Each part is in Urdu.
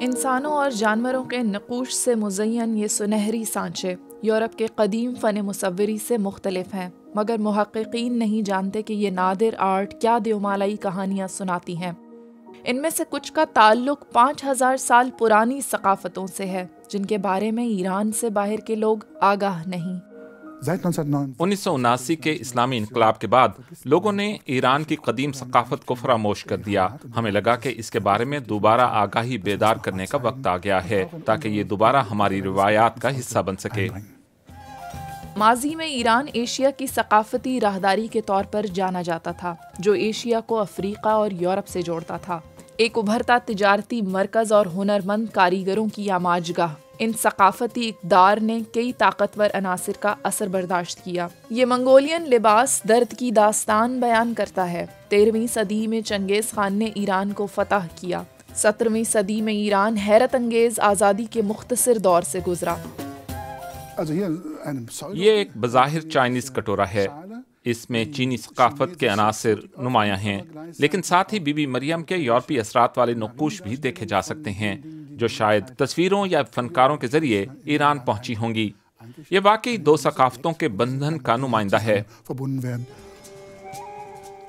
انسانوں اور جانوروں کے نقوش سے مزین یہ سنہری سانچے یورپ کے قدیم فن مصوری سے مختلف ہیں، مگر محققین نہیں جانتے کہ یہ نادر آرٹ کیا دیومالائی کہانیاں سناتی ہیں۔ ان میں سے کچھ کا تعلق 5000 سال پرانی ثقافتوں سے ہے، جن کے بارے میں ایران سے باہر کے لوگ آگاہ نہیں۔ 1979 کے اسلامی انقلاب کے بعد لوگوں نے ایران کی قدیم ثقافت کو فراموش کر دیا۔ ہمیں لگا کہ اس کے بارے میں دوبارہ آگاہی بیدار کرنے کا وقت آ گیا ہے تاکہ یہ دوبارہ ہماری روایات کا حصہ بن سکے۔ ماضی میں ایران ایشیا کی ثقافتی راہداری کے طور پر جانا جاتا تھا، جو ایشیا کو افریقہ اور یورپ سے جوڑتا تھا، ایک ابھرتا تجارتی مرکز اور ہنرمند کاریگروں کی آماج گاہ۔ ان ثقافتی اقدار نے کئی طاقتور عناصر کا اثر برداشت کیا۔ یہ منگولین لباس درد کی داستان بیان کرتا ہے۔ 13ویں صدی میں چنگیز خان نے ایران کو فتح کیا۔ 17ویں صدی میں ایران حیرت انگیز آزادی کے مختصر دور سے گزرا۔ یہ ایک بظاہر چائنیز کٹورا ہے، اس میں چینی ثقافت کے عناصر نمایاں ہیں، لیکن ساتھ ہی بی بی مریم کے یورپی اثرات والے نقوش بھی دیکھے جا سکتے ہیں، جو شاید تصویروں یا فنکاروں کے ذریعے ایران پہنچی ہوں گی۔ یہ واقعی دو ثقافتوں کے بندھن کا نمائندہ ہے۔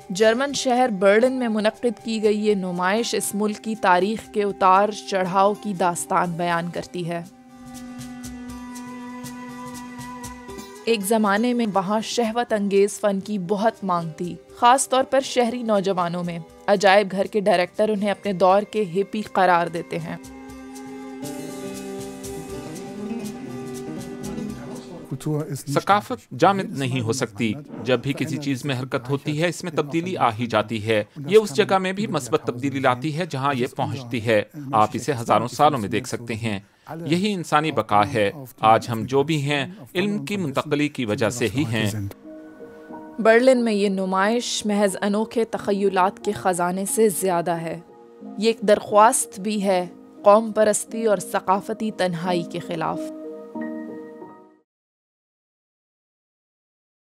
جرمن شہر برلن میں منعقد کی گئی یہ نمائش اس ملک کی تاریخ کے اتار چڑھاؤ کی داستان بیان کرتی ہے۔ ایک زمانے میں وہاں شہوت انگیز فن کی بہت مانگ تھی، خاص طور پر شہری نوجوانوں میں۔ عجائب گھر کے ڈائریکٹر انہیں اپنے دور کے ہپی قرار دیتے ہیں۔ ثقافت جامد نہیں ہو سکتی۔ جب بھی کسی چیز میں حرکت ہوتی ہے، اس میں تبدیلی آ ہی جاتی ہے۔ یہ اس جگہ میں بھی مثبت تبدیلی لاتی ہے جہاں یہ پہنچتی ہے۔ آپ اسے ہزاروں سالوں میں دیکھ سکتے ہیں۔ یہی انسانی بقا ہے۔ آج ہم جو بھی ہیں، علم کی منتقلی کی وجہ سے ہی ہیں۔ برلن میں یہ نمائش محض انوکھے تخیلات کے خزانے سے زیادہ ہے۔ یہ ایک درخواست بھی ہے قوم پرستی اور ثقافتی تنہائی کے خلاف۔